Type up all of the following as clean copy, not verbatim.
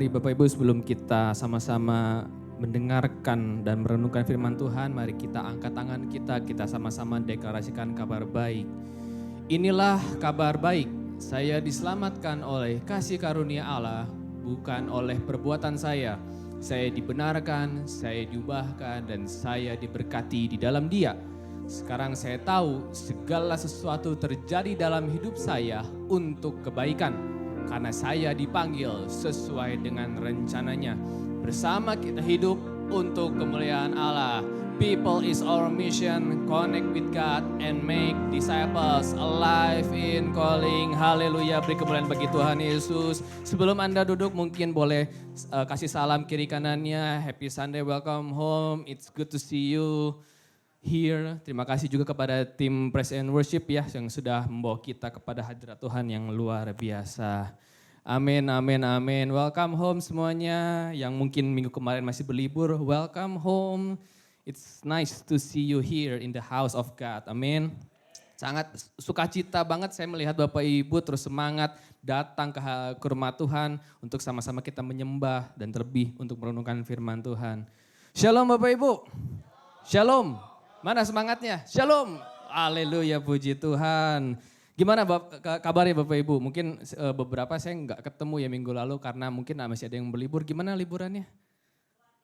Mari Bapak Ibu sebelum kita sama-sama mendengarkan dan merenungkan firman Tuhan, mari kita angkat tangan kita sama-sama deklarasikan kabar baik. Inilah kabar baik, saya diselamatkan oleh kasih karunia Allah, bukan oleh perbuatan saya. Saya dibenarkan, saya diubahkan, dan saya diberkati di dalam Dia. Sekarang saya tahu segala sesuatu terjadi dalam hidup saya untuk kebaikan. Karena saya dipanggil sesuai dengan rencananya. Bersama kita hidup untuk kemuliaan Allah. People is our mission, connect with God and make disciples alive in calling. Haleluya, beri kemuliaan bagi Tuhan Yesus. Sebelum Anda duduk mungkin boleh kasih salam kiri kanannya. Happy Sunday, welcome home, it's good to see you here. Terima kasih juga kepada tim Praise and Worship ya yang sudah membawa kita kepada hadirat Tuhan yang luar biasa. Amin, amin, amin. Welcome home semuanya. Yang mungkin minggu kemarin masih berlibur, welcome home. It's nice to see you here in the house of God. Amin. Sangat sukacita banget saya melihat Bapak Ibu terus semangat datang ke rumah Tuhan untuk sama-sama kita menyembah dan terlebih untuk merenungkan firman Tuhan. Shalom Bapak Ibu. Shalom. Mana semangatnya? Shalom. Haleluya, puji Tuhan. Gimana kabarnya Bapak Ibu? Mungkin beberapa saya nggak ketemu ya minggu lalu karena mungkin masih ada yang berlibur. Gimana liburannya?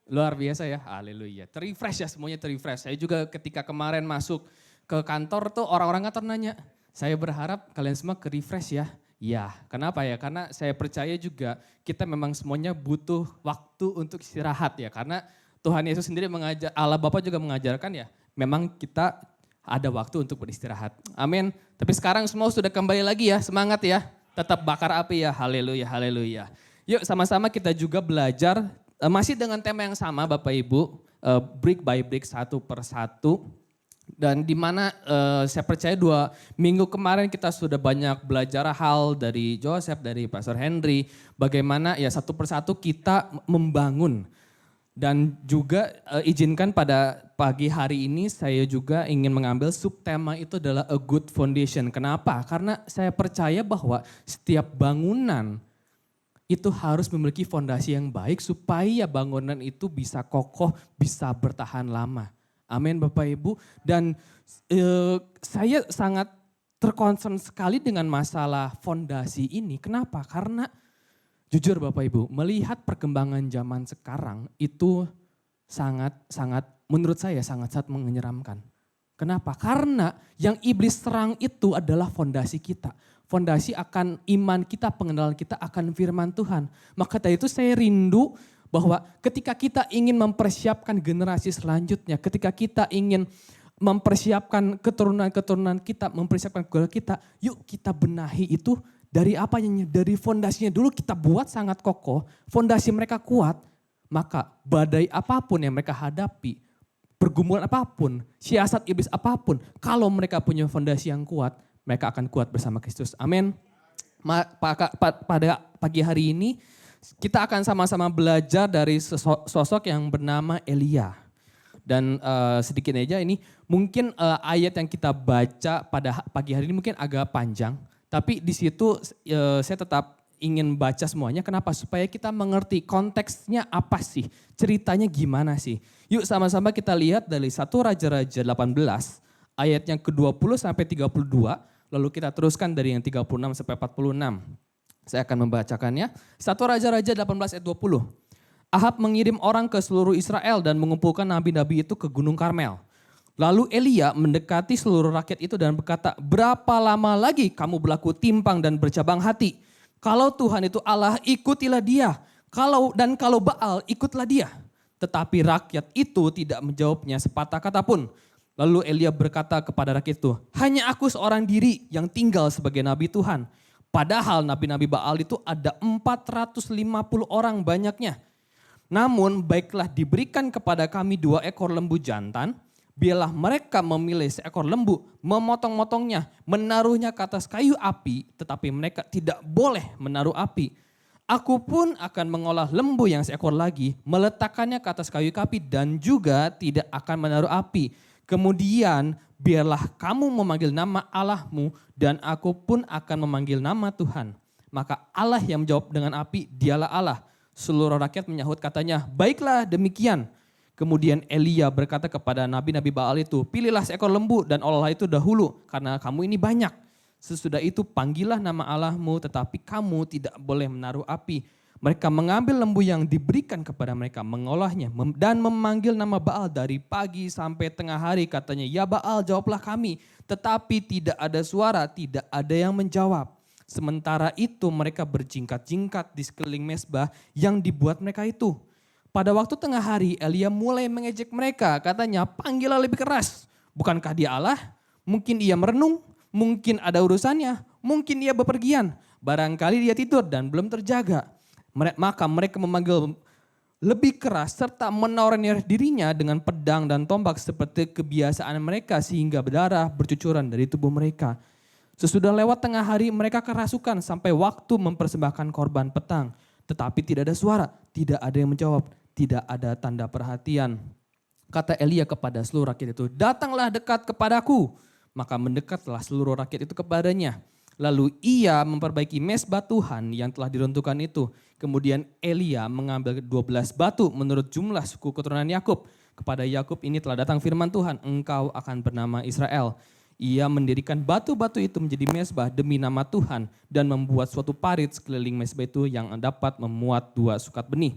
Luar biasa ya, haleluya. Terrefresh ya, semuanya terrefresh. Saya juga ketika kemarin masuk ke kantor tuh orang-orang kantor nanya, saya berharap kalian semua ke-refresh ya. Ya, kenapa ya? Karena saya percaya juga kita memang semuanya butuh waktu untuk istirahat ya. Karena Tuhan Yesus sendiri mengajar, Allah Bapa juga mengajarkan ya, memang kita ada waktu untuk beristirahat. Amin. Tapi sekarang semua sudah kembali lagi ya, semangat ya. Tetap bakar api ya, haleluya, haleluya. Yuk sama-sama kita juga belajar, masih dengan tema yang sama Bapak Ibu, brick by brick, satu per satu. Dan di mana saya percaya 2 minggu kemarin kita sudah banyak belajar hal dari Joseph, dari Pastor Henry. Bagaimana ya satu persatu kita membangun. Dan juga izinkan pada pagi hari ini saya juga ingin mengambil subtema itu adalah a good foundation. Kenapa? Karena saya percaya bahwa setiap bangunan itu harus memiliki fondasi yang baik supaya bangunan itu bisa kokoh, bisa bertahan lama. Amin Bapak Ibu. Dan saya sangat terkonsen sekali dengan masalah fondasi ini. Kenapa? Karena jujur Bapak Ibu, melihat perkembangan zaman sekarang itu sangat menurut saya sangat menyeramkan. Kenapa? Karena yang iblis serang itu adalah fondasi kita. Fondasi akan iman kita, pengenalan kita akan firman Tuhan. Maka dari itu saya rindu bahwa ketika kita ingin mempersiapkan generasi selanjutnya, ketika kita ingin mempersiapkan keturunan-keturunan kita, mempersiapkan keluarga kita, yuk kita benahi itu. Dari apanya? Dari fondasinya dulu kita buat sangat kokoh, fondasi mereka kuat, maka badai apapun yang mereka hadapi, pergumulan apapun, siasat iblis apapun, kalau mereka punya fondasi yang kuat, mereka akan kuat bersama Kristus. Amin. Pada pagi hari ini kita akan sama-sama belajar dari sosok yang bernama Elia. Dan sedikit aja ini mungkin ayat yang kita baca pada pagi hari ini mungkin agak panjang. Tapi di situ saya tetap ingin baca semuanya. Kenapa? Supaya kita mengerti konteksnya apa sih, ceritanya gimana sih. Yuk sama-sama kita lihat dari 1 Raja-Raja 18 ayat yang ke-20 sampai 32. Lalu kita teruskan dari yang 36 sampai 46. Saya akan membacakannya. 1 Raja-Raja 18 ayat 20. Ahab mengirim orang ke seluruh Israel dan mengumpulkan nabi-nabi itu ke Gunung Karmel. Lalu Elia mendekati seluruh rakyat itu dan berkata, berapa lama lagi kamu berlaku timpang dan bercabang hati? Kalau Tuhan itu Allah, ikutilah dia. Kalau Baal, ikutlah dia. Tetapi rakyat itu tidak menjawabnya sepatah kata pun. Lalu Elia berkata kepada rakyat itu, hanya aku seorang diri yang tinggal sebagai nabi Tuhan. Padahal nabi-nabi Baal itu ada 450 orang banyaknya. Namun baiklah diberikan kepada kami 2 ekor lembu jantan. Biarlah mereka memilih seekor lembu, memotong-motongnya, menaruhnya ke atas kayu api, tetapi mereka tidak boleh menaruh api. Aku pun akan mengolah lembu yang seekor lagi, meletakkannya ke atas kayu api dan juga tidak akan menaruh api. Kemudian biarlah kamu memanggil nama Allahmu dan aku pun akan memanggil nama Tuhan. Maka Allah yang menjawab dengan api, dialah Allah. Seluruh rakyat menyahut katanya, baiklah demikian. Kemudian Elia berkata kepada nabi-nabi Baal itu, pilihlah seekor lembu dan olahlah itu dahulu karena kamu ini banyak. Sesudah itu panggillah nama Allahmu tetapi kamu tidak boleh menaruh api. Mereka mengambil lembu yang diberikan kepada mereka, mengolahnya dan memanggil nama Baal dari pagi sampai tengah hari. Katanya, ya Baal jawablah kami. Tetapi tidak ada suara, tidak ada yang menjawab. Sementara itu mereka berjingkat-jingkat di sekeliling mezbah yang dibuat mereka itu. Pada waktu tengah hari Elia mulai mengejek mereka, katanya panggillah lebih keras. Bukankah dia Allah? Mungkin ia merenung, mungkin ada urusannya, mungkin ia bepergian. Barangkali dia tidur dan belum terjaga. Maka mereka memanggil lebih keras serta menawarkan dirinya dengan pedang dan tombak seperti kebiasaan mereka sehingga berdarah bercucuran dari tubuh mereka. Sesudah lewat tengah hari mereka kerasukan sampai waktu mempersembahkan korban petang. Tetapi tidak ada suara, tidak ada yang menjawab, tidak ada tanda perhatian. Kata Elia kepada seluruh rakyat itu, datanglah dekat kepadaku. Maka mendekatlah seluruh rakyat itu kepadanya. Lalu ia memperbaiki mezbah Tuhan yang telah diruntuhkan itu. Kemudian Elia mengambil 12 batu menurut jumlah suku keturunan Yakub. Kepada Yakub ini telah datang firman Tuhan, engkau akan bernama Israel. Ia mendirikan batu-batu itu menjadi mezbah demi nama Tuhan dan membuat suatu parit sekeliling mezbah itu yang dapat memuat 2 sukat benih.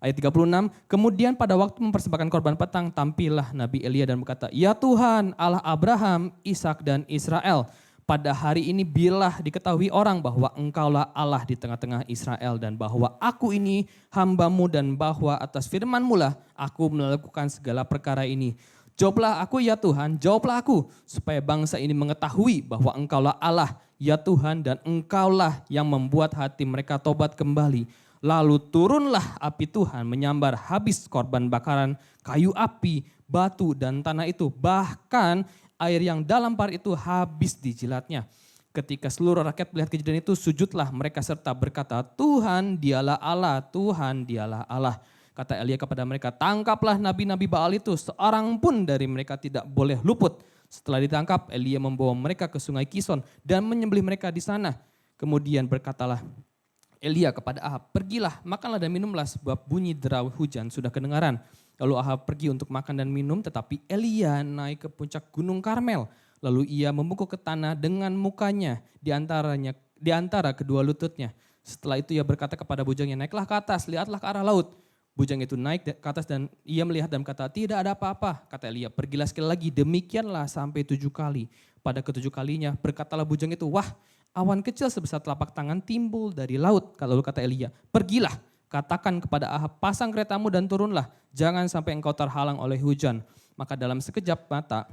Ayat 36, kemudian pada waktu mempersembahkan korban petang tampillah Nabi Elia dan berkata, ya Tuhan Allah Abraham, Ishak dan Israel, pada hari ini bilah diketahui orang bahwa engkaulah Allah di tengah-tengah Israel dan bahwa aku ini hambamu dan bahwa atas firman-Mu lah aku melakukan segala perkara ini. Jawablah aku ya Tuhan, jawablah aku supaya bangsa ini mengetahui bahwa engkaulah Allah ya Tuhan dan engkaulah yang membuat hati mereka tobat kembali. Lalu turunlah api Tuhan menyambar habis korban bakaran, kayu api, batu dan tanah itu. Bahkan air yang dalam parit itu habis dijilatnya. Ketika seluruh rakyat melihat kejadian itu sujudlah mereka serta berkata, Tuhan dialah Allah, Tuhan dialah Allah. Kata Elia kepada mereka, tangkaplah nabi-nabi Baal itu, seorang pun dari mereka tidak boleh luput. Setelah ditangkap, Elia membawa mereka ke sungai Kison dan menyembelih mereka di sana. Kemudian berkatalah Elia kepada Ahab, pergilah, makanlah dan minumlah sebab bunyi derau hujan sudah kedengaran. Lalu Ahab pergi untuk makan dan minum, tetapi Elia naik ke puncak gunung Karmel. Lalu ia membungkuk ke tanah dengan mukanya di antara kedua lututnya. Setelah itu ia berkata kepada bujangnya, naiklah ke atas, lihatlah ke arah laut. Bujang itu naik ke atas dan ia melihat dan berkata, tidak ada apa-apa. Kata Elia, pergilah sekali lagi, demikianlah sampai 7 kali. Pada ke-7 kalinya berkatalah bujang itu, wah awan kecil sebesar telapak tangan timbul dari laut. Lalu kata Elia, pergilah, katakan kepada Ahab, pasang keretamu dan turunlah, jangan sampai engkau terhalang oleh hujan. Maka dalam sekejap mata,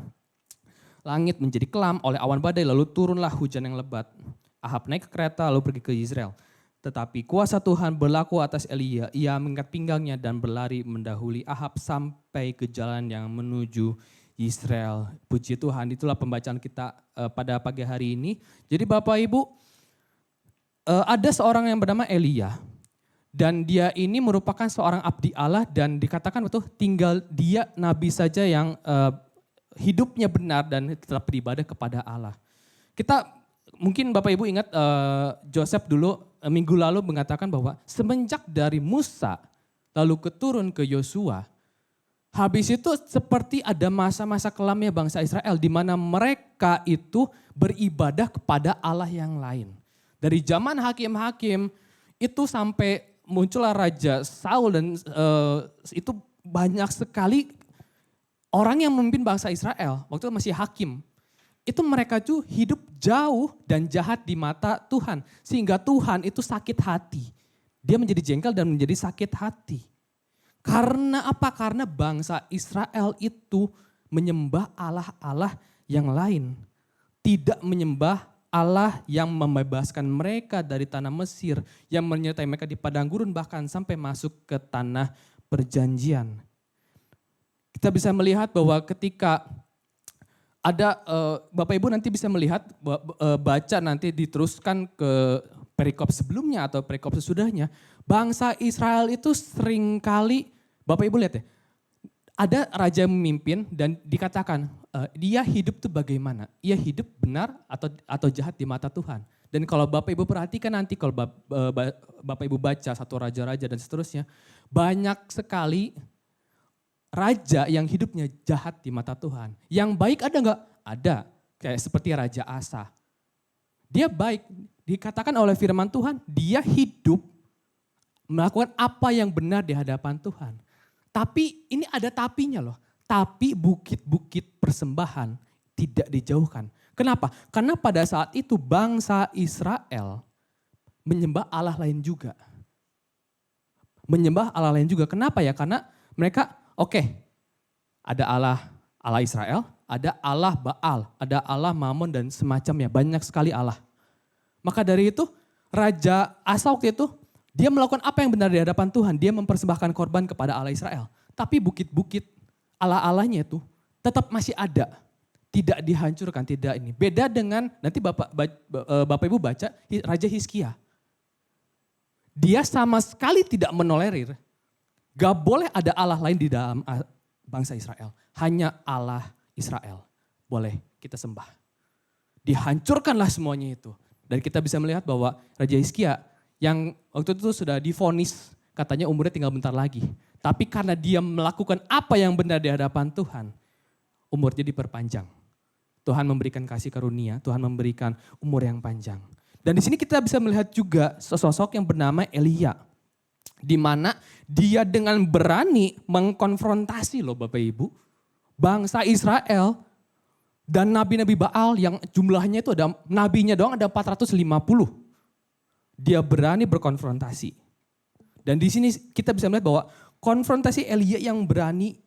langit menjadi kelam oleh awan badai, lalu turunlah hujan yang lebat. Ahab naik ke kereta lalu pergi ke Israel. Tetapi kuasa Tuhan berlaku atas Elia, ia mengikat pinggangnya dan berlari mendahului Ahab sampai ke jalan yang menuju Israel. Puji Tuhan, itulah pembacaan kita pada pagi hari ini. Jadi Bapak Ibu, ada seorang yang bernama Elia. Dan dia ini merupakan seorang abdi Allah dan dikatakan betul tinggal dia nabi saja yang hidupnya benar dan tetap beribadah kepada Allah. Kita mungkin Bapak Ibu ingat Joseph dulu minggu lalu mengatakan bahwa semenjak dari Musa lalu keturun ke Yosua, habis itu seperti ada masa-masa kelamnya bangsa Israel di mana mereka itu beribadah kepada Allah yang lain. Dari zaman hakim-hakim itu sampai muncullah Raja Saul dan itu banyak sekali orang yang memimpin bangsa Israel waktu itu masih hakim. Itu mereka tuh hidup jauh dan jahat di mata Tuhan. Sehingga Tuhan itu sakit hati. Dia menjadi jengkel dan menjadi sakit hati. Karena apa? Karena bangsa Israel itu menyembah Allah-Allah yang lain. Tidak menyembah Allah yang membebaskan mereka dari tanah Mesir. Yang menyertai mereka di padang gurun bahkan sampai masuk ke tanah perjanjian. Kita bisa melihat bahwa ketika ada Bapak Ibu nanti bisa melihat baca nanti diteruskan ke perikop sebelumnya atau perikop sesudahnya. Bangsa Israel itu seringkali Bapak Ibu lihat ya, Ada raja yang memimpin dan dikatakan dia hidup tuh bagaimana? Ia hidup benar atau jahat di mata Tuhan. Dan kalau Bapak Ibu perhatikan nanti kalau Bapak Ibu baca satu raja-raja dan seterusnya, banyak sekali raja yang hidupnya jahat di mata Tuhan. Yang baik ada enggak? Ada. Kayak seperti Raja Asa. Dia baik, dikatakan oleh firman Tuhan, dia hidup melakukan apa yang benar di hadapan Tuhan. Tapi ini ada tapinya loh. Tapi bukit-bukit persembahan tidak dijauhkan. Kenapa? Karena pada saat itu bangsa Israel menyembah Allah lain juga. Menyembah Allah lain juga. Kenapa ya? Karena mereka ada Allah Israel, ada Allah Baal, ada Allah Mamon dan semacamnya. Banyak sekali Allah. Maka dari itu Raja Asa waktu itu dia melakukan apa yang benar di hadapan Tuhan. Dia mempersembahkan korban kepada Allah Israel. Tapi bukit-bukit Allah-Allahnya itu tetap masih ada. Tidak dihancurkan, tidak ini. Beda dengan nanti Bapak Ibu baca Raja Hizkia. Dia sama sekali tidak menolerir. Gak boleh ada Allah lain di dalam bangsa Israel. Hanya Allah Israel. Boleh kita sembah. Dihancurkanlah semuanya itu. Dan kita bisa melihat bahwa Raja Hizkia yang waktu itu sudah divonis, katanya umurnya tinggal bentar lagi. Tapi karena dia melakukan apa yang benar di hadapan Tuhan, umurnya diperpanjang. Tuhan memberikan kasih karunia, Tuhan memberikan umur yang panjang. Dan di sini kita bisa melihat juga sosok yang bernama Elia. Di mana dia dengan berani mengkonfrontasi loh Bapak Ibu, bangsa Israel dan nabi-nabi Baal yang jumlahnya itu ada, nabinya doang ada 450. Dia berani berkonfrontasi. Dan di sini kita bisa melihat bahwa konfrontasi Elia yang berani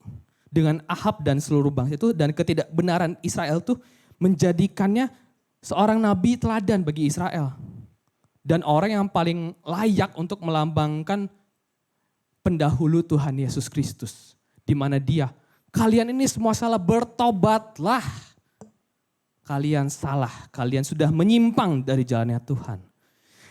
dengan Ahab dan seluruh bangsa itu dan ketidakbenaran Israel itu menjadikannya seorang nabi teladan bagi Israel. Dan orang yang paling layak untuk melambangkan pendahulu Tuhan Yesus Kristus. Di mana dia, kalian ini semua salah, bertobatlah. Kalian salah, kalian sudah menyimpang dari jalannya Tuhan.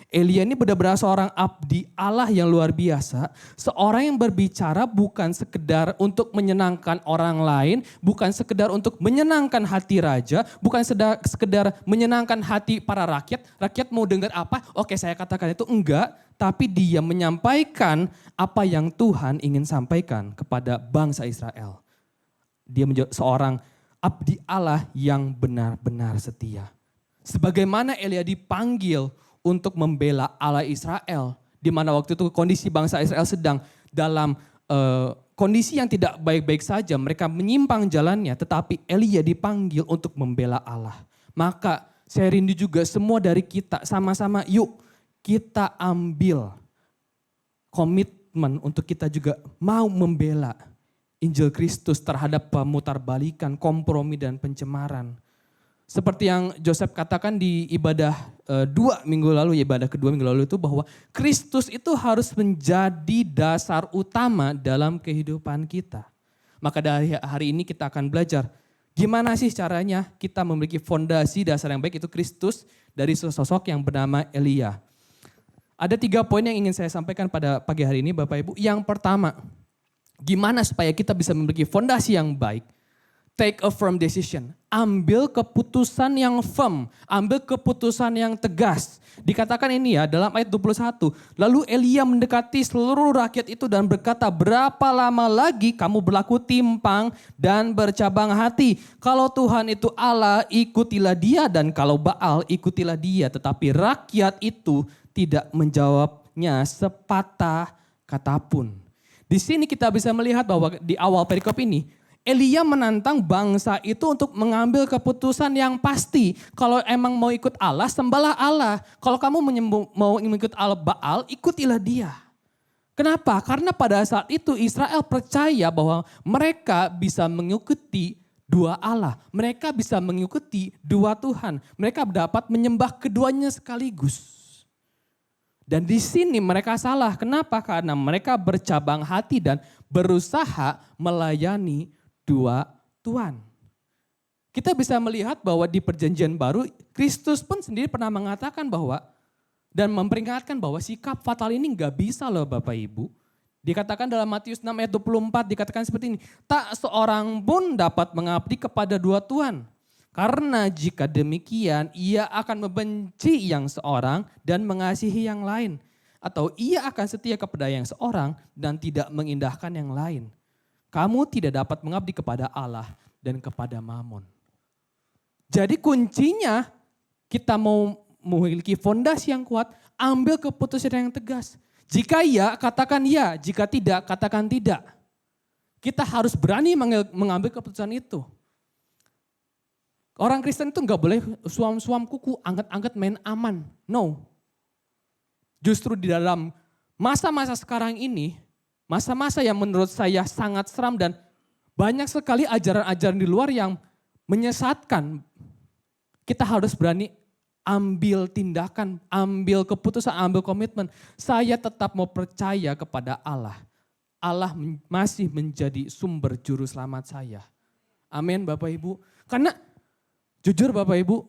Elia ini benar-benar seorang abdi Allah yang luar biasa. Seorang yang berbicara bukan sekedar untuk menyenangkan orang lain, bukan sekedar untuk menyenangkan hati raja, bukan sekedar menyenangkan hati para rakyat. Rakyat mau dengar apa? Oke, saya katakan itu enggak. Tapi dia menyampaikan apa yang Tuhan ingin sampaikan kepada bangsa Israel. Dia menjadi seorang abdi Allah yang benar-benar setia. Sebagaimana Elia dipanggil untuk membela Allah Israel. Di mana waktu itu kondisi bangsa Israel sedang dalam kondisi yang tidak baik-baik saja. Mereka menyimpang jalannya, tetapi Elia dipanggil untuk membela Allah. Maka saya rindu juga semua dari kita sama-sama yuk kita ambil komitmen untuk kita juga mau membela Injil Kristus terhadap pemutarbalikan, kompromi dan pencemaran. Seperti yang Joseph katakan di ibadah ibadah kedua minggu lalu itu bahwa Kristus itu harus menjadi dasar utama dalam kehidupan kita. Maka dari hari ini kita akan belajar gimana sih caranya kita memiliki fondasi dasar yang baik itu Kristus dari sosok yang bernama Elia. Ada 3 poin yang ingin saya sampaikan pada pagi hari ini Bapak Ibu. Yang pertama, gimana supaya kita bisa memiliki fondasi yang baik? Take a firm decision. Ambil keputusan yang firm. Ambil keputusan yang tegas. Dikatakan ini ya dalam ayat 21. Lalu Elia mendekati seluruh rakyat itu dan berkata, berapa lama lagi kamu berlaku timpang dan bercabang hati? Kalau Tuhan itu Allah, ikutilah dia. Dan kalau Baal, ikutilah dia. Tetapi rakyat itu tidak menjawabnya sepatah kata pun. Di sini kita bisa melihat bahwa di awal perikop ini, Elia menantang bangsa itu untuk mengambil keputusan yang pasti. Kalau emang mau ikut Allah, sembahlah Allah. Kalau kamu mau ikut Allah Baal, ikutilah dia. Kenapa? Karena pada saat itu Israel percaya bahwa mereka bisa mengikuti 2 Allah. Mereka bisa mengikuti 2 Tuhan. Mereka dapat menyembah keduanya sekaligus. Dan di sini mereka salah. Kenapa? Karena mereka bercabang hati dan berusaha melayani 2 Tuhan. Kita bisa melihat bahwa di perjanjian baru, Kristus pun sendiri pernah mengatakan bahwa, dan memperingatkan bahwa sikap fatal ini gak bisa loh Bapak Ibu Dikatakan dalam Matius 6 ayat 24 dikatakan seperti ini. Tak seorang pun dapat mengabdi kepada dua tuan. Karena jika demikian ia akan membenci yang seorang dan mengasihi yang lain. Atau ia akan setia kepada yang seorang dan tidak mengindahkan yang lain. Kamu tidak dapat mengabdi kepada Allah dan kepada Mamon. Jadi kuncinya kita mau memiliki fondasi yang kuat, ambil keputusan yang tegas. Jika iya, katakan iya. Jika tidak, katakan tidak. Kita harus berani mengambil keputusan itu. Orang Kristen itu nggak boleh suam-suam kuku, angkat-angkat main aman. No. Justru di dalam masa-masa sekarang ini, masa-masa yang menurut saya sangat seram dan banyak sekali ajaran-ajaran di luar yang menyesatkan. Kita harus berani ambil tindakan, ambil keputusan, ambil komitmen. Saya tetap mau percaya kepada Allah. Allah masih menjadi sumber juru selamat saya. Amin Bapak Ibu. Karena jujur Bapak Ibu,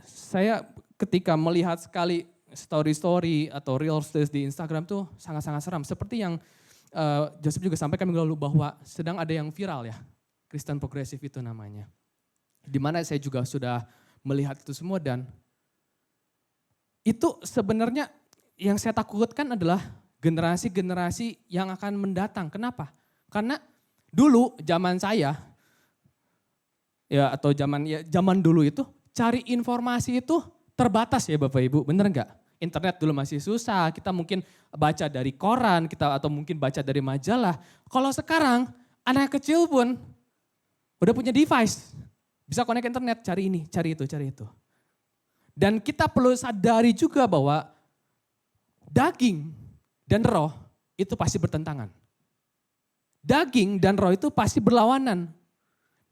saya ketika melihat sekali story-story atau reels di Instagram tuh sangat-sangat seram. Seperti yang Joseph juga sampaikan minggu lalu bahwa sedang ada yang viral ya. Kristen progresif itu namanya. Dimana saya juga sudah melihat itu semua dan itu sebenarnya yang saya takutkan adalah generasi-generasi yang akan mendatang. Kenapa? Karena dulu zaman saya ya atau zaman dulu itu cari informasi itu terbatas ya Bapak Ibu, bener nggak? Internet dulu masih susah, kita mungkin baca dari koran, atau mungkin baca dari majalah. Kalau sekarang anak kecil pun udah punya device, bisa connect ke internet, cari ini, cari itu, cari itu. Dan kita perlu sadari juga bahwa daging dan roh itu pasti bertentangan. Daging dan roh itu pasti berlawanan.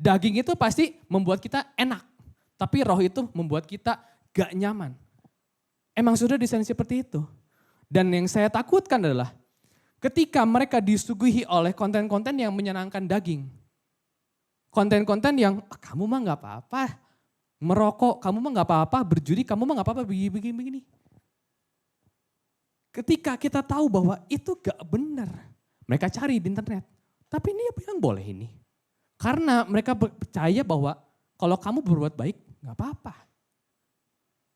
Daging itu pasti membuat kita enak, tapi roh itu membuat kita gak nyaman. Emang sudah desain seperti itu. Dan yang saya takutkan adalah ketika mereka disuguhi oleh konten-konten yang menyenangkan daging. Konten-konten yang kamu mah gak apa-apa. Merokok, kamu mah gak apa-apa, berjudi, kamu mah gak apa-apa, begini. Ketika kita tahu bahwa itu gak benar, mereka cari di internet. Tapi ini apa yang boleh ini? Karena mereka percaya bahwa kalau kamu berbuat baik, gak apa-apa.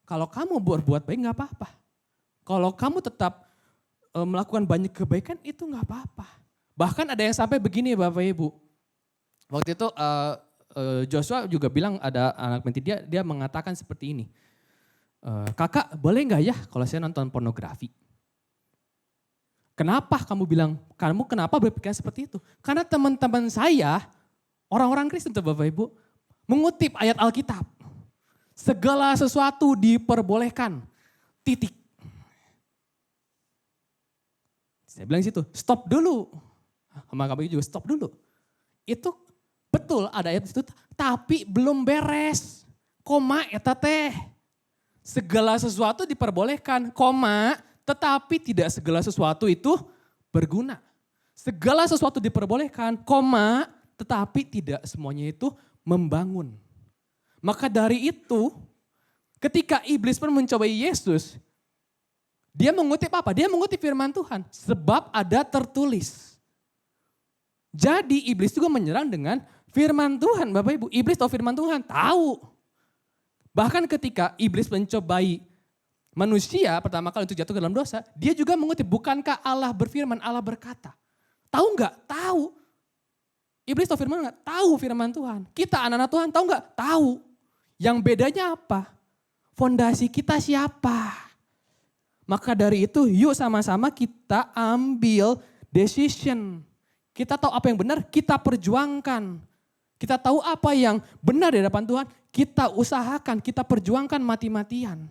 Kalau kamu berbuat baik gak apa-apa. Kalau kamu tetap melakukan banyak kebaikan, itu gak apa-apa. Bahkan ada yang sampai begini Bapak Ibu. Waktu itu Joshua juga bilang ada anak menti dia mengatakan seperti ini. Kakak boleh gak ya kalau saya nonton pornografi? Kenapa kamu bilang, kamu kenapa berpikir seperti itu? Karena teman-teman saya, orang-orang Kristen tuh Bapak Ibu, mengutip ayat Alkitab. Segala sesuatu diperbolehkan, titik. Saya bilang situ, stop dulu. Sama kamu juga stop dulu. Itu betul ada ayat itu, tapi belum beres. Koma eta teh. Segala sesuatu diperbolehkan, koma, tetapi tidak segala sesuatu itu berguna. Segala sesuatu diperbolehkan, koma, tetapi tidak semuanya itu membangun. Maka dari itu, ketika iblis pun mencobai Yesus, dia mengutip apa? Dia mengutip firman Tuhan. Sebab ada tertulis. Jadi iblis juga menyerang dengan firman Tuhan. Bapak Ibu, iblis tahu firman Tuhan? Tahu. Bahkan ketika iblis mencobai manusia pertama kali untuk jatuh ke dalam dosa, dia juga mengutip, bukankah Allah berfirman, Allah berkata. Tahu enggak? Tahu. Iblis tahu firman enggak? Tahu firman Tuhan. Kita anak-anak Tuhan tahu enggak? Tahu. Yang bedanya apa? Fondasi kita siapa? Maka dari itu yuk sama-sama kita ambil decision. Kita tahu apa yang benar, kita perjuangkan. Kita tahu apa yang benar di hadapan Tuhan, kita usahakan, kita perjuangkan mati-matian.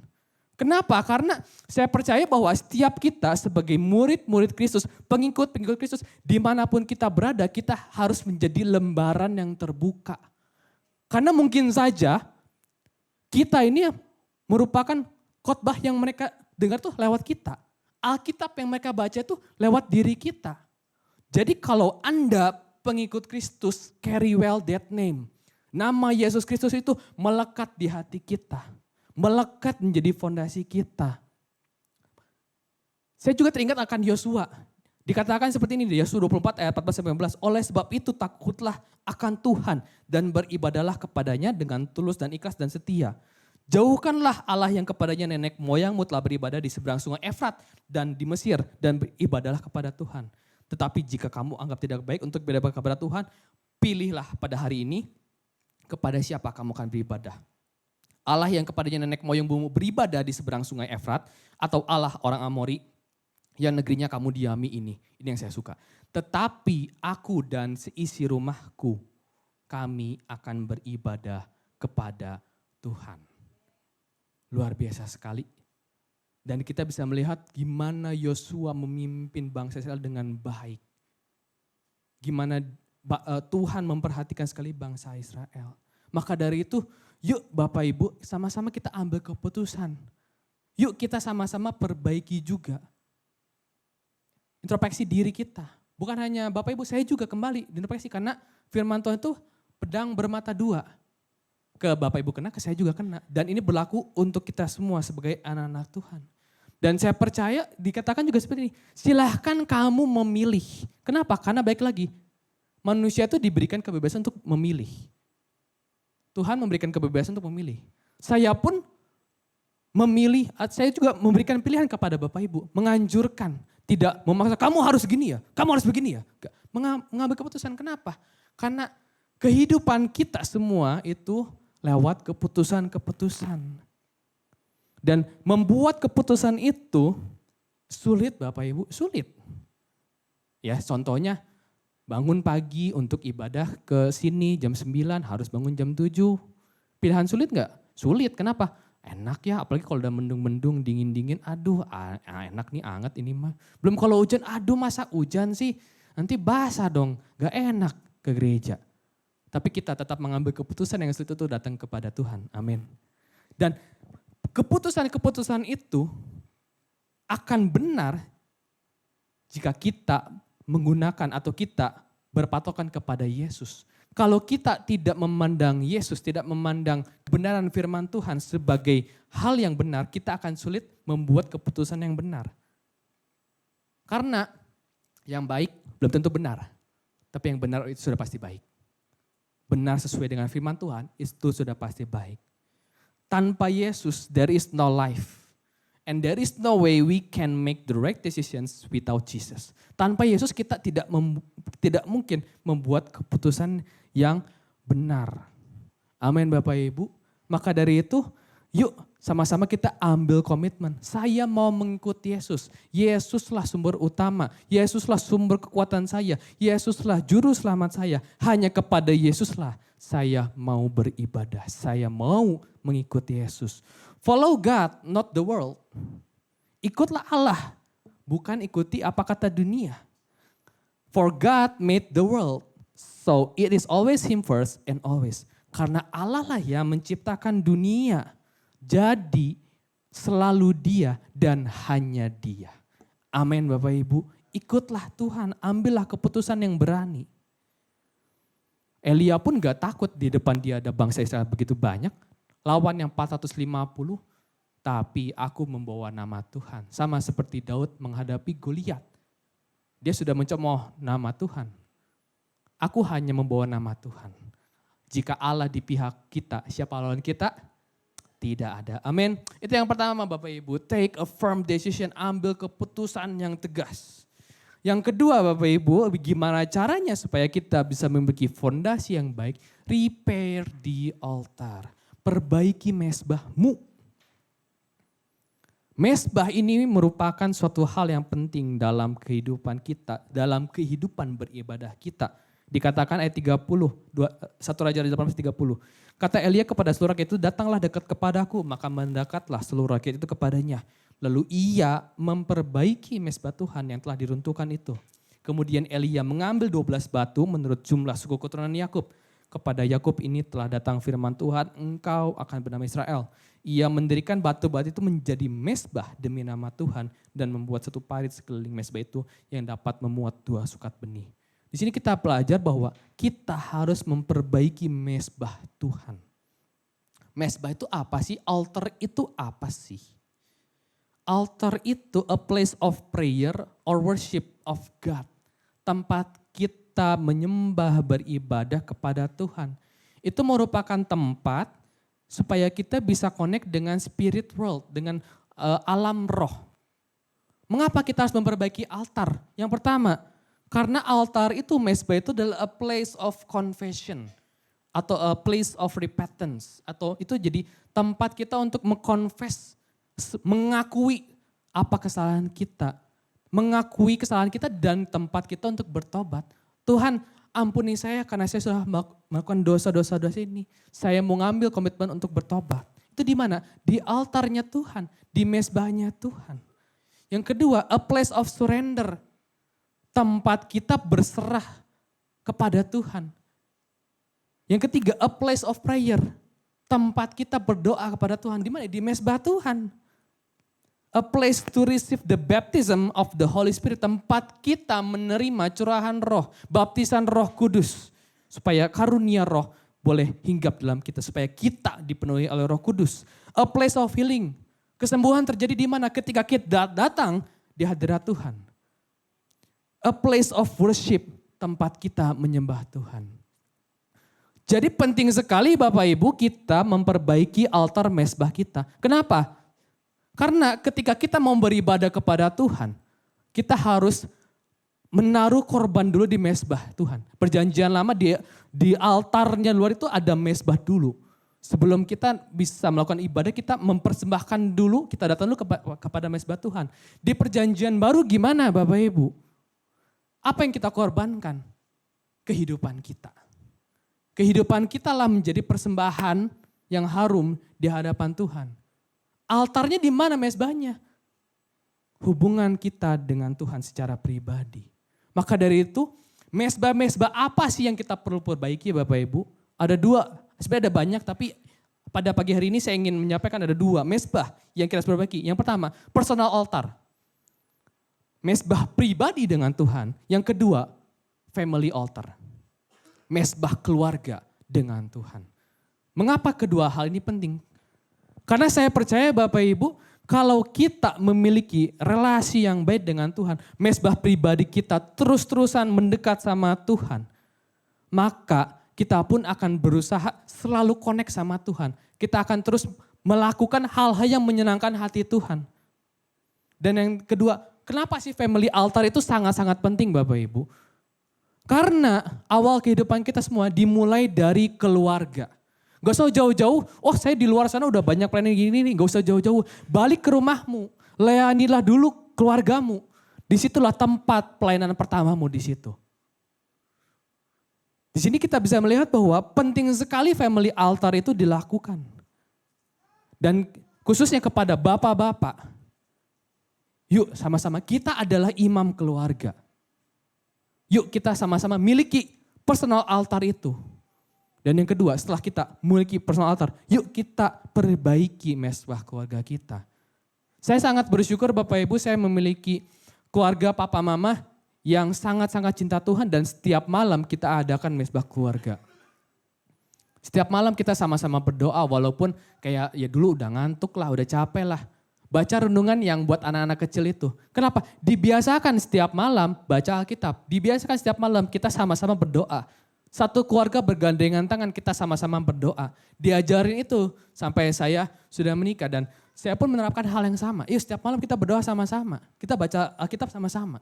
Kenapa? Karena saya percaya bahwa setiap kita sebagai murid-murid Kristus, pengikut-pengikut Kristus, dimanapun kita berada, kita harus menjadi lembaran yang terbuka. Karena mungkin saja kita ini merupakan khotbah yang mereka dengar tuh lewat kita. Alkitab yang mereka baca itu lewat diri kita. Jadi kalau Anda pengikut Kristus, carry well that name. Nama Yesus Kristus itu melekat di hati kita. Melekat menjadi fondasi kita. Saya juga teringat akan Yosua. Dikatakan seperti ini di Yesus 24 ayat 14-19. Oleh sebab itu takutlah akan Tuhan dan beribadalah kepadanya dengan tulus dan ikhlas dan setia. Jauhkanlah Allah yang kepadanya nenek moyangmu telah beribadah di seberang sungai Efrat dan di Mesir dan beribadalah kepada Tuhan. Tetapi jika kamu anggap tidak baik untuk beribadah kepada Tuhan, pilihlah pada hari ini kepada siapa kamu akan beribadah. Allah yang kepadanya nenek moyangmu beribadah di seberang sungai Efrat, atau Allah orang Amori yang negerinya kamu diami ini. Ini yang saya suka. Tetapi aku dan seisi rumahku, kami akan beribadah kepada Tuhan. Luar biasa sekali. Dan kita bisa melihat gimana Yosua memimpin bangsa Israel dengan baik. Gimana Tuhan memperhatikan sekali bangsa Israel. Maka dari itu, yuk Bapak Ibu sama-sama kita ambil keputusan. Yuk kita sama-sama perbaiki juga. Introspeksi diri kita. Bukan hanya Bapak Ibu, saya juga kembali introspeksi karena firman Tuhan itu pedang bermata dua. Ke Bapak Ibu kena, ke saya juga kena. Dan ini berlaku untuk kita semua sebagai anak-anak Tuhan. Dan saya percaya dikatakan juga seperti ini. Silahkan kamu memilih. Kenapa? Karena baik lagi. Manusia itu diberikan kebebasan untuk memilih. Tuhan memberikan kebebasan untuk memilih. Saya pun memilih, saya juga memberikan pilihan kepada Bapak Ibu. Menganjurkan. Tidak memaksa, kamu harus gini ya, kamu harus begini ya. Mengambil keputusan, kenapa? Karena kehidupan kita semua itu lewat keputusan-keputusan. Dan membuat keputusan itu sulit Bapak Ibu, sulit. Ya contohnya bangun pagi untuk ibadah ke sini jam 9 harus bangun jam 7. Pilihan sulit gak? Sulit, kenapa? Enak ya, apalagi kalau udah mendung-mendung, dingin-dingin, aduh enak nih anget ini mah. Belum kalau hujan, aduh masa hujan sih, nanti basah dong, gak enak ke gereja. Tapi kita tetap mengambil keputusan yang sulit itu datang kepada Tuhan, amin. Dan keputusan-keputusan itu akan benar jika kita menggunakan atau kita berpatokan kepada Yesus. Kalau kita tidak memandang Yesus, tidak memandang kebenaran firman Tuhan sebagai hal yang benar, kita akan sulit membuat keputusan yang benar. Karena yang baik belum tentu benar, tapi yang benar itu sudah pasti baik. Benar sesuai dengan firman Tuhan, itu sudah pasti baik. Tanpa Yesus, there is no life. And there is no way we can make the right decisions without Jesus. Tanpa Yesus kita tidak mungkin membuat keputusan yang benar. Amin Bapak Ibu. Maka dari itu yuk sama-sama kita ambil komitmen. Saya mau mengikuti Yesus. Yesuslah sumber utama. Yesuslah sumber kekuatan saya. Yesuslah juru selamat saya. Hanya kepada Yesuslah saya mau beribadah. Saya mau mengikuti Yesus. Follow God, not the world. Ikutlah Allah, bukan ikuti apa kata dunia. For God made the world, so it is always Him first and always. Karena Allah lah yang menciptakan dunia, jadi selalu Dia dan hanya Dia. Amin Bapak Ibu, ikutlah Tuhan, ambillah keputusan yang berani. Elia pun gak takut di depan dia ada bangsa Israel begitu banyak. Lawan yang 450, tapi aku membawa nama Tuhan. Sama seperti Daud menghadapi Goliat. Dia sudah mencemooh nama Tuhan. Aku hanya membawa nama Tuhan. Jika Allah di pihak kita, siapa lawan kita? Tidak ada. Amin. Itu yang pertama Bapak Ibu, take a firm decision, ambil keputusan yang tegas. Yang kedua Bapak Ibu, gimana caranya supaya kita bisa memiliki fondasi yang baik? Repair the altar. Perbaiki mezbahmu. Mezbah ini merupakan suatu hal yang penting dalam kehidupan kita, dalam kehidupan beribadah kita. Dikatakan ayat 30, 1 Raja 18:30. Kata Elia kepada seluruh rakyat itu, datanglah dekat kepadaku, maka mendekatlah seluruh rakyat itu kepadanya. Lalu ia memperbaiki mezbah Tuhan yang telah diruntuhkan itu. Kemudian Elia mengambil 12 batu menurut jumlah suku keturunan Yakub. Kepada Yakub ini telah datang firman Tuhan, engkau akan bernama Israel. Ia mendirikan batu-batu itu menjadi mezbah demi nama Tuhan dan membuat satu parit sekeliling mezbah itu yang dapat memuat 2 sukat benih. Di sini kita belajar bahwa kita harus memperbaiki mezbah Tuhan. Mezbah itu apa sih? Altar itu apa sih? Altar itu a place of prayer or worship of God. Tempat kita menyembah, beribadah kepada Tuhan. Itu merupakan tempat supaya kita bisa connect dengan spirit world, dengan alam roh. Mengapa kita harus memperbaiki altar? Yang pertama, karena altar itu, mezbah itu adalah a place of confession. Atau a place of repentance. Atau itu jadi tempat kita untuk mengkonfes, mengakui apa kesalahan kita. Mengakui kesalahan kita dan tempat kita untuk bertobat. Tuhan, ampuni saya karena saya sudah melakukan dosa-dosa ini. Saya mau ngambil komitmen untuk bertobat. Itu di mana? Di altarnya Tuhan, di mezbahnya Tuhan. Yang kedua, a place of surrender. Tempat kita berserah kepada Tuhan. Yang ketiga, a place of prayer. Tempat kita berdoa kepada Tuhan. Di mana? Di mezbah Tuhan. A place to receive the baptism of the Holy Spirit. Tempat kita menerima curahan roh, baptisan Roh Kudus. Supaya karunia roh boleh hinggap dalam kita. Supaya kita dipenuhi oleh Roh Kudus. A place of healing. Kesembuhan terjadi di mana? Ketika kita datang di hadirat Tuhan. A place of worship. Tempat kita menyembah Tuhan. Jadi penting sekali Bapak Ibu kita memperbaiki altar mezbah kita. Kenapa? Karena ketika kita mau beribadah kepada Tuhan, kita harus menaruh korban dulu di mezbah Tuhan. Perjanjian lama di altarnya luar itu ada mezbah dulu. Sebelum kita bisa melakukan ibadah, kita mempersembahkan dulu, kita datang dulu kepada mezbah Tuhan. Di perjanjian baru gimana Bapak Ibu? Apa yang kita korbankan? Kehidupan kita. Kehidupan kita lah menjadi persembahan yang harum di hadapan Tuhan. Altarnya di mana mezbahnya? Hubungan kita dengan Tuhan secara pribadi. Maka dari itu, mezbah-mezbah apa sih yang kita perlu perbaiki Bapak Ibu? Ada dua, sebenarnya ada banyak tapi pada pagi hari ini saya ingin menyampaikan ada dua mezbah yang kita harus perbaiki. Yang pertama, personal altar. Mezbah pribadi dengan Tuhan. Yang kedua, family altar. Mezbah keluarga dengan Tuhan. Mengapa kedua hal ini penting? Karena saya percaya Bapak Ibu, kalau kita memiliki relasi yang baik dengan Tuhan, mezbah pribadi kita terus-terusan mendekat sama Tuhan, maka kita pun akan berusaha selalu connect sama Tuhan. Kita akan terus melakukan hal-hal yang menyenangkan hati Tuhan. Dan yang kedua, kenapa sih family altar itu sangat-sangat penting Bapak Ibu? Karena awal kehidupan kita semua dimulai dari keluarga. Gak usah jauh-jauh, oh saya di luar sana udah banyak planning gini nih, gak usah jauh-jauh. Balik ke rumahmu, layanilah dulu keluargamu. Disitulah tempat pelayanan pertamamu di situ. Di sini kita bisa melihat bahwa penting sekali family altar itu dilakukan. Dan khususnya kepada bapak-bapak. Yuk sama-sama, kita adalah imam keluarga. Yuk kita sama-sama miliki personal altar itu. Dan yang kedua, setelah kita memiliki personal altar, yuk kita perbaiki mezbah keluarga kita. Saya sangat bersyukur Bapak Ibu saya memiliki keluarga papa mama yang sangat-sangat cinta Tuhan dan setiap malam kita adakan mezbah keluarga. Setiap malam kita sama-sama berdoa walaupun kayak ya dulu udah ngantuk lah, udah capek lah. Baca renungan yang buat anak-anak kecil itu. Kenapa? Dibiasakan setiap malam baca Alkitab. Dibiasakan setiap malam kita sama-sama berdoa. Satu keluarga bergandengan tangan kita sama-sama berdoa. Diajarin itu sampai saya sudah menikah dan saya pun menerapkan hal yang sama. Yuk setiap malam kita berdoa sama-sama. Kita baca Alkitab sama-sama.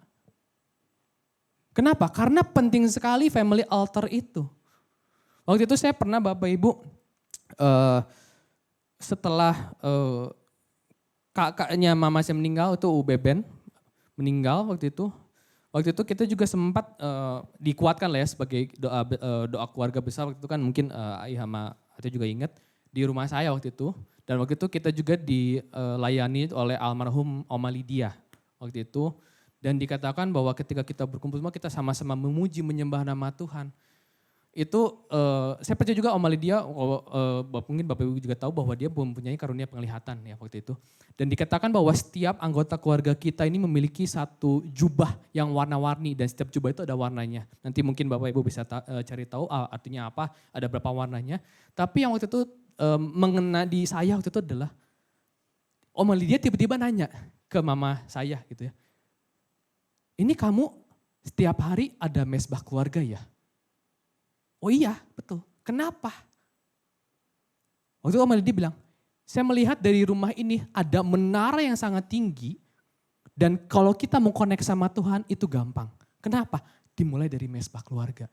Kenapa? Karena penting sekali family altar itu. Waktu itu saya pernah Bapak Ibu setelah kakaknya mama saya meninggal itu Beben meninggal waktu itu. Waktu itu kita juga sempat dikuatkan lah ya sebagai doa keluarga besar waktu itu kan mungkin Ayah sama Ate juga ingat di rumah saya waktu itu. Dan waktu itu kita juga dilayani oleh almarhum Oma Lydia waktu itu. Dan dikatakan bahwa ketika kita berkumpul semua kita sama-sama memuji menyembah nama Tuhan. Itu saya percaya juga Oma Lydia, mungkin Bapak Ibu juga tahu bahwa dia mempunyai karunia penglihatan ya waktu itu. Dan dikatakan bahwa setiap anggota keluarga kita ini memiliki satu jubah yang warna-warni dan setiap jubah itu ada warnanya. Nanti mungkin Bapak Ibu bisa cari tahu artinya apa, ada berapa warnanya. Tapi yang waktu itu mengena di saya waktu itu adalah Oma Lydia tiba-tiba nanya ke mama saya gitu ya. ini kamu setiap hari ada mesbah keluarga ya? Oh iya, betul. Kenapa? Waktu itu Om Lidi bilang, saya melihat dari rumah ini ada menara yang sangat tinggi dan kalau kita mau connect sama Tuhan itu gampang. Kenapa? Dimulai dari mesbah keluarga.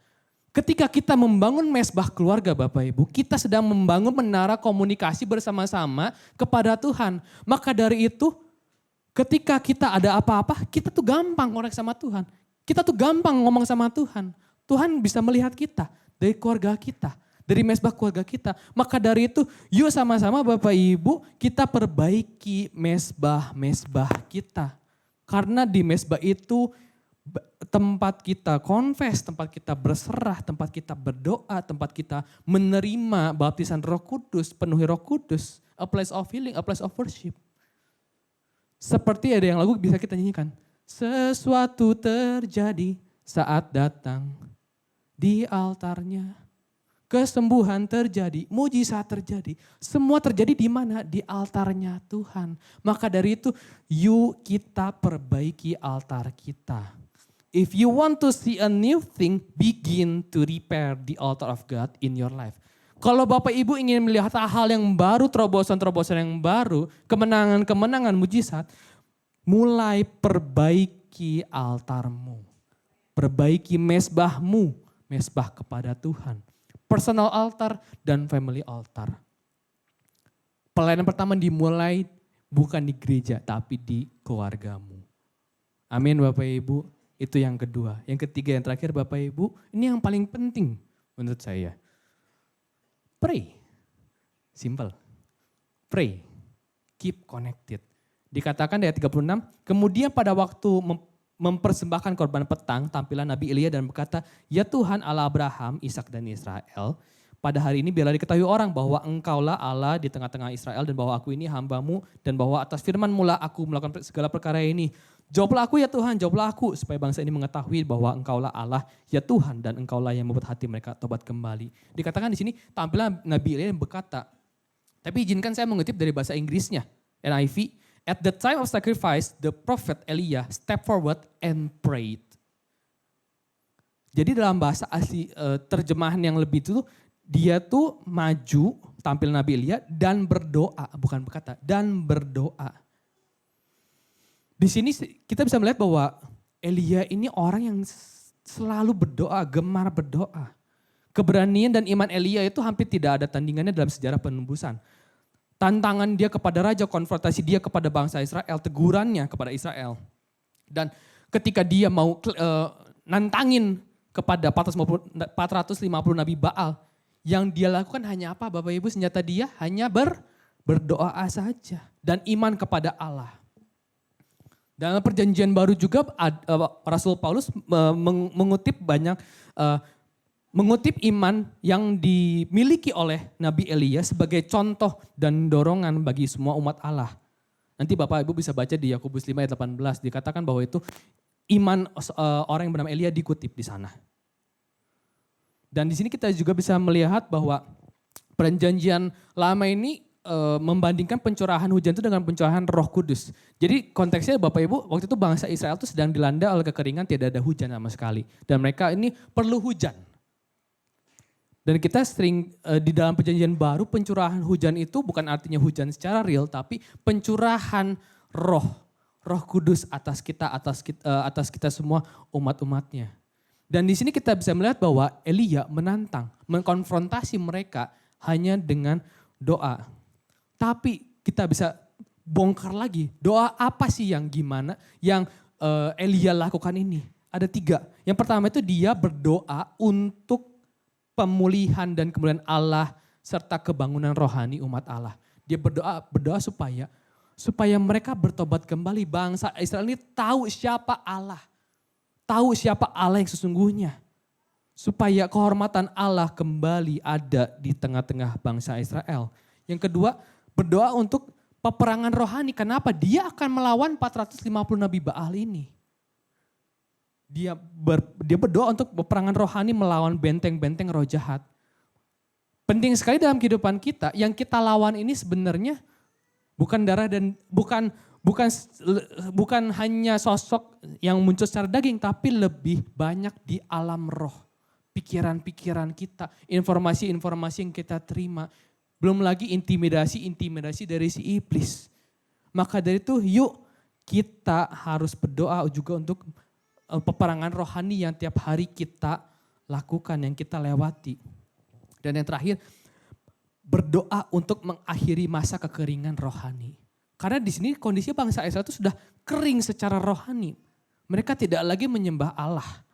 Ketika kita membangun mesbah keluarga Bapak Ibu, kita sedang membangun menara komunikasi bersama-sama kepada Tuhan. Maka dari itu, ketika kita ada apa-apa, kita tuh gampang connect sama Tuhan. Kita tuh gampang ngomong sama Tuhan. Tuhan bisa melihat kita dari keluarga kita, dari mesbah keluarga kita. Maka dari itu, yuk sama-sama Bapak Ibu, kita perbaiki mesbah-mesbah kita. Karena di mesbah itu tempat kita confess, tempat kita berserah, tempat kita berdoa, tempat kita menerima baptisan Roh Kudus, penuhi Roh Kudus, a place of healing, a place of worship. Seperti ada yang lagu bisa kita nyanyikan. Sesuatu terjadi saat datang di altarnya. Kesembuhan terjadi, mujizat terjadi. Semua terjadi di mana? Di altarnya Tuhan. Maka dari itu, yuk kita perbaiki altar kita. If you want to see a new thing, begin to repair the altar of God in your life. Kalau Bapak Ibu ingin melihat hal yang baru, terobosan-terobosan yang baru, kemenangan-kemenangan mujizat, mulai perbaiki altarmu. Perbaiki mesbahmu, mesbah kepada Tuhan. Personal altar dan family altar. Pelayanan pertama dimulai bukan di gereja, tapi di keluargamu. Amin Bapak Ibu. Itu yang kedua. Yang ketiga, yang terakhir Bapak Ibu, ini yang paling penting menurut saya. Pray. Simple. Pray. Keep connected. Dikatakan di ayat 36, kemudian pada waktu mempersembahkan korban petang, tampilan Nabi Elia dan berkata, ya Tuhan Allah Abraham, Ishak dan Israel, pada hari ini biarlah diketahui orang bahwa engkaulah Allah di tengah-tengah Israel dan bahwa aku ini hambamu dan bahwa atas firman-Mu lah aku melakukan segala perkara ini. Jawablah aku ya Tuhan, jawablah aku supaya bangsa ini mengetahui bahwa engkaulah Allah ya Tuhan dan engkaulah yang membuat hati mereka tobat kembali. Dikatakan di sini tampilan Nabi Elia yang berkata, tapi izinkan saya mengutip dari bahasa Inggrisnya, NIV, at the time of sacrifice, the prophet Elia stepped forward and prayed. Jadi dalam bahasa asli terjemahan yang lebih itu, dia tuh maju tampil Nabi Elia dan berdoa, bukan berkata, dan berdoa. Di sini kita bisa melihat bahwa Elia ini orang yang selalu berdoa, gemar berdoa. Keberanian dan iman Elia itu hampir tidak ada tandingannya dalam sejarah penembusan. Tantangan dia kepada raja, konfrontasi dia kepada bangsa Israel, tegurannya kepada Israel. Dan ketika dia mau nantangin kepada 450 nabi Baal, yang dia lakukan hanya apa Bapak Ibu, senjata dia hanya berdoa saja dan iman kepada Allah. Dalam perjanjian baru juga Rasul Paulus mengutip banyak mengutip iman yang dimiliki oleh Nabi Elia sebagai contoh dan dorongan bagi semua umat Allah. Nanti Bapak Ibu bisa baca di Yakobus 5 ayat 18 dikatakan bahwa itu iman orang yang bernama Elia dikutip di sana. Dan di sini kita juga bisa melihat bahwa perjanjian lama ini membandingkan pencurahan hujan itu dengan pencurahan Roh Kudus. Jadi konteksnya Bapak Ibu, waktu itu bangsa Israel itu sedang dilanda oleh kekeringan, tidak ada hujan sama sekali. Dan mereka ini perlu hujan. Dan kita sering di dalam perjanjian baru pencurahan hujan itu bukan artinya hujan secara real, tapi pencurahan Roh Kudus atas kita semua umat-umatnya. Dan di sini kita bisa melihat bahwa Elia menantang, mengkonfrontasi mereka hanya dengan doa. Tapi kita bisa bongkar lagi, doa apa sih yang gimana yang Elia lakukan ini? Ada 3. Yang pertama itu dia berdoa untuk pemulihan dan kemuliaan Allah serta kebangunan rohani umat Allah. Dia berdoa supaya mereka bertobat kembali. Bangsa Israel ini tahu siapa Allah. Tahu siapa Allah yang sesungguhnya. Supaya kehormatan Allah kembali ada di tengah-tengah bangsa Israel. Yang kedua, berdoa untuk peperangan rohani. Kenapa? Dia akan melawan 450 nabi Baal ini. Dia berdoa untuk peperangan rohani melawan benteng-benteng roh jahat. Penting sekali dalam kehidupan kita, yang kita lawan ini sebenarnya bukan darah dan bukan bukan hanya sosok yang muncul secara daging, tapi lebih banyak di alam roh. Pikiran-pikiran kita, informasi-informasi yang kita terima. Belum lagi intimidasi dari si iblis. Maka dari itu yuk kita harus berdoa juga untuk peperangan rohani yang tiap hari kita lakukan, yang kita lewati. Dan yang terakhir, berdoa untuk mengakhiri masa kekeringan rohani. Karena di sini kondisi bangsa Israel itu sudah kering secara rohani. Mereka tidak lagi menyembah Allah.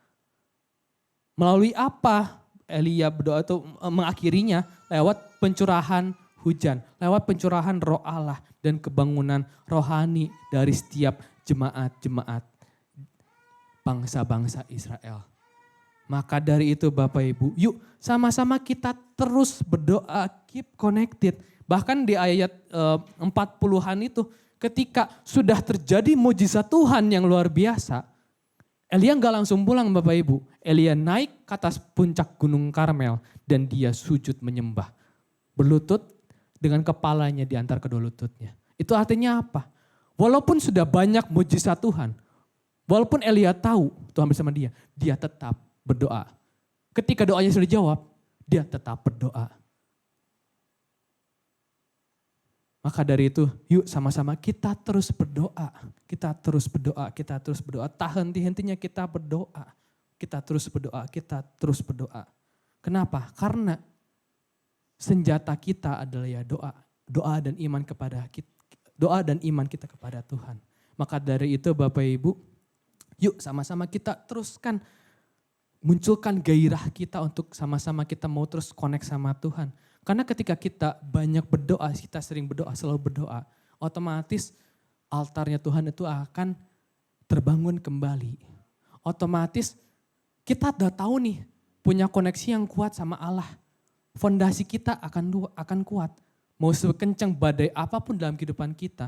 Melalui apa Elia berdoa itu mengakhirinya? Lewat pencurahan hujan, lewat pencurahan roh Allah dan kebangunan rohani dari setiap jemaat-jemaat bangsa-bangsa Israel. Maka dari itu Bapak Ibu, yuk sama-sama kita terus berdoa, keep connected. Bahkan di ayat 40-an itu ketika sudah terjadi mujizat Tuhan yang luar biasa, Elia nggak langsung pulang Bapak Ibu. Elia naik ke atas puncak gunung Karmel dan dia sujud menyembah. Berlutut dengan kepalanya di antara kedua lututnya. Itu artinya apa? Walaupun sudah banyak mujizat Tuhan, walaupun Elia tahu Tuhan bersama dia tetap berdoa. Ketika doanya sudah dijawab, dia tetap berdoa. Maka dari itu, yuk sama-sama kita terus berdoa. Kita terus berdoa, kita terus berdoa. Tak henti-hentinya kita berdoa. Kita terus berdoa, kita terus berdoa. Kenapa? Karena senjata kita adalah ya doa. Doa dan iman kita kepada Tuhan. Maka dari itu Bapak Ibu, yuk sama-sama kita teruskan munculkan gairah kita untuk sama-sama kita mau terus connect sama Tuhan. Karena ketika kita banyak berdoa, kita sering berdoa, selalu berdoa, otomatis altarnya Tuhan itu akan terbangun kembali. Otomatis kita udah tahu nih, punya koneksi yang kuat sama Allah. Fondasi kita akan kuat. Mau sekencang badai apapun dalam kehidupan kita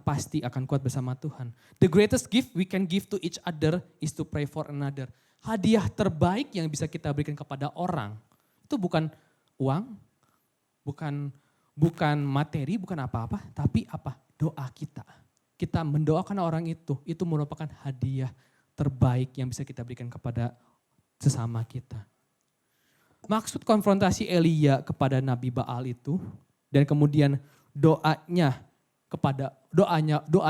pasti akan kuat bersama Tuhan. The greatest gift we can give to each other is to pray for another. Hadiah terbaik yang bisa kita berikan kepada orang, itu bukan uang, bukan materi, bukan apa-apa, tapi apa? Doa kita. Kita mendoakan orang itu merupakan hadiah terbaik yang bisa kita berikan kepada sesama kita. Maksud konfrontasi Elia kepada Nabi Baal itu, dan kemudian doa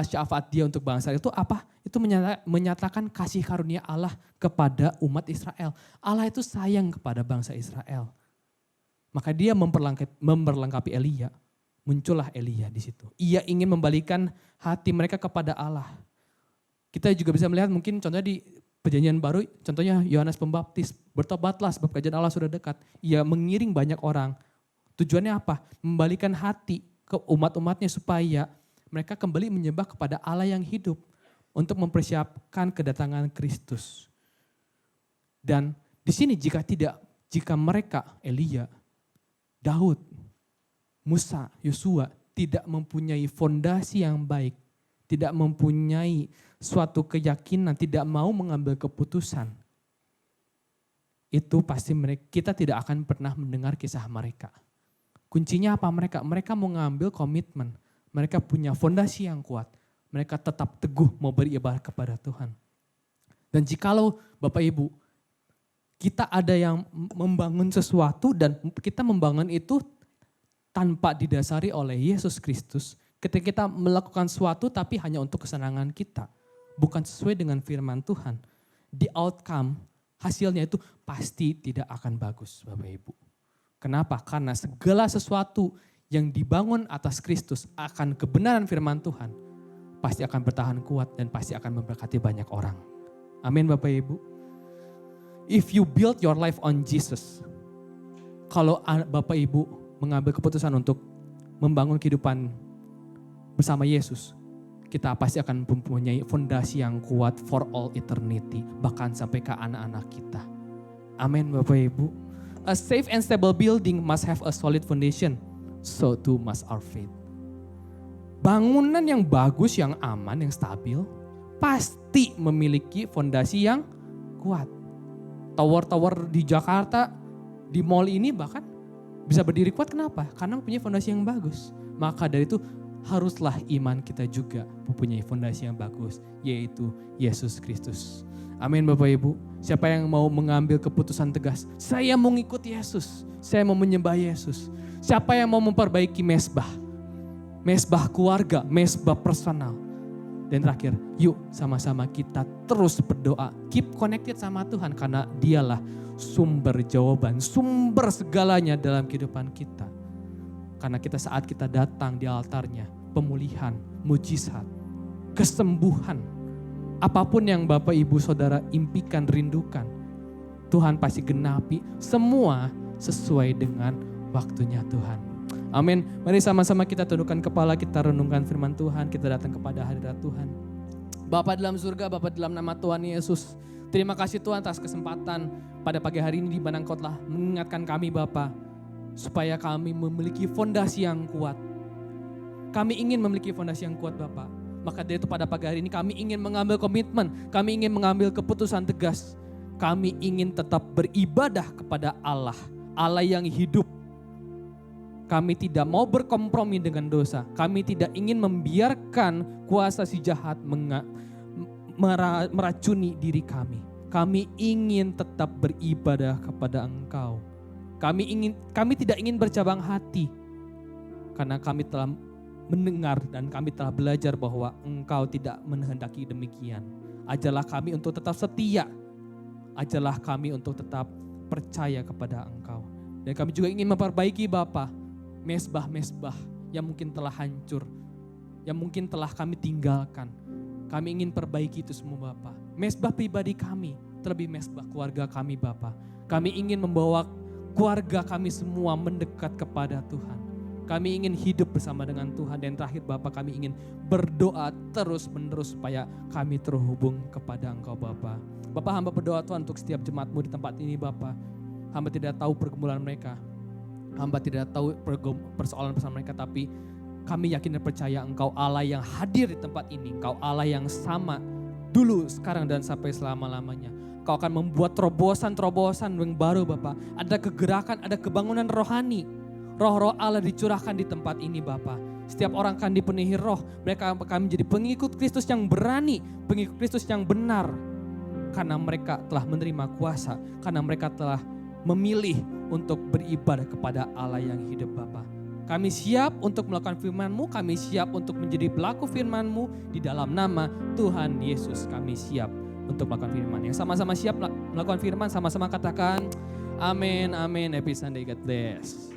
syafaat dia untuk bangsa itu apa? Itu menyatakan kasih karunia Allah kepada umat Israel. Allah itu sayang kepada bangsa Israel. Maka dia memperlengkapi Elia. Muncullah Elia di situ. Ia ingin membalikan hati mereka kepada Allah. Kita juga bisa melihat mungkin contohnya di Perjanjian Baru, contohnya Yohanes Pembaptis. Bertobatlah sebab kerajaan Allah sudah dekat. Ia mengiring banyak orang. Tujuannya apa? Membalikan hati ke umat-umatnya supaya mereka kembali menyembah kepada Allah yang hidup. Untuk mempersiapkan kedatangan Kristus. Dan di sini jika mereka, Elia, Daud, Musa, Yosua tidak mempunyai fondasi yang baik, tidak mempunyai suatu keyakinan, tidak mau mengambil keputusan, itu pasti kita tidak akan pernah mendengar kisah mereka. Kuncinya apa mereka? Mereka mau ngambil komitmen, mereka punya fondasi yang kuat, mereka tetap teguh mau beribadah kepada Tuhan. Dan jikalau Bapak Ibu, kita ada yang membangun sesuatu dan kita membangun itu tanpa didasari oleh Yesus Kristus. Ketika kita melakukan sesuatu tapi hanya untuk kesenangan kita. Bukan sesuai dengan firman Tuhan. The outcome, hasilnya itu pasti tidak akan bagus Bapak Ibu. Kenapa? Karena segala sesuatu yang dibangun atas Kristus akan kebenaran firman Tuhan. Pasti akan bertahan kuat dan pasti akan memberkati banyak orang. Amin Bapak Ibu. If you build your life on Jesus, kalau Bapak Ibu mengambil keputusan untuk membangun kehidupan bersama Yesus, kita pasti akan mempunyai fondasi yang kuat for all eternity, bahkan sampai ke anak-anak kita. Amin Bapak Ibu. A safe and stable building must have a solid foundation, so too must our faith. Bangunan yang bagus, yang aman, yang stabil, pasti memiliki fondasi yang kuat. Tower-tower di Jakarta, di mall ini bahkan bisa berdiri kuat. Kenapa? Karena mempunyai fondasi yang bagus. Maka dari itu haruslah iman kita juga mempunyai fondasi yang bagus, yaitu Yesus Kristus. Amin Bapak Ibu. Siapa yang mau mengambil keputusan tegas, saya mau ngikut Yesus, saya mau menyembah Yesus. Siapa yang mau memperbaiki mesbah keluarga, mesbah personal. Dan terakhir, yuk sama-sama kita terus berdoa. Keep connected sama Tuhan karena dialah sumber jawaban, sumber segalanya dalam kehidupan kita. Karena saat kita datang di altarnya, pemulihan, mujizat, kesembuhan, apapun yang Bapak Ibu Saudara impikan, rindukan, Tuhan pasti genapi semua sesuai dengan waktunya Tuhan. Amin. Mari sama-sama kita tundukkan kepala, kita renungkan firman Tuhan, kita datang kepada hadirat Tuhan. Bapa dalam surga, Bapa dalam nama Tuhan Yesus, terima kasih Tuhan atas kesempatan pada pagi hari ini di mana Engkau telah mengingatkan kami Bapa, supaya kami memiliki fondasi yang kuat. Kami ingin memiliki fondasi yang kuat Bapa. Maka dari itu pada pagi hari ini kami ingin mengambil komitmen, kami ingin mengambil keputusan tegas. Kami ingin tetap beribadah kepada Allah, Allah yang hidup. Kami tidak mau berkompromi dengan dosa. Kami tidak ingin membiarkan kuasa si jahat meracuni diri kami. Kami ingin tetap beribadah kepada Engkau. Kami tidak ingin bercabang hati, karena kami telah mendengar dan kami telah belajar bahwa Engkau tidak menghendaki demikian. Ajarlah kami untuk tetap setia, ajarlah kami untuk tetap percaya kepada Engkau. Dan kami juga ingin memperbaiki Bapa, mesbah-mesbah yang mungkin telah hancur, yang mungkin telah kami tinggalkan. Kami ingin perbaiki itu semua Bapa. Mesbah pribadi kami, terlebih mesbah keluarga kami Bapa. Kami ingin membawa keluarga kami semua mendekat kepada Tuhan. Kami ingin hidup bersama dengan Tuhan. Dan terakhir Bapa, kami ingin berdoa terus-menerus supaya kami terhubung kepada Engkau Bapa. Bapa, hamba berdoa Tuhan untuk setiap jemaat-Mu di tempat ini Bapa. Hamba tidak tahu pergumulan mereka. Hamba tidak tahu persoalan bersama mereka, tapi kami yakin dan percaya Engkau Allah yang hadir di tempat ini. Engkau Allah yang sama dulu, sekarang, dan sampai selama-lamanya. Kau akan membuat terobosan-terobosan yang baru Bapak. Ada kegerakan, ada kebangunan rohani. Roh-roh Allah dicurahkan di tempat ini Bapak. Setiap orang akan dipenuhi roh. Mereka akan menjadi pengikut Kristus yang berani. Pengikut Kristus yang benar. Karena mereka telah menerima kuasa. Karena mereka telah memilih untuk beribadah kepada Allah yang hidup Bapak. Kami siap untuk melakukan firman-Mu. Kami siap untuk menjadi pelaku firman-Mu. Di dalam nama Tuhan Yesus kami siap untuk melakukan firman. Yang sama-sama siap melakukan firman, sama-sama katakan amin, amin. Happy Sunday, God bless.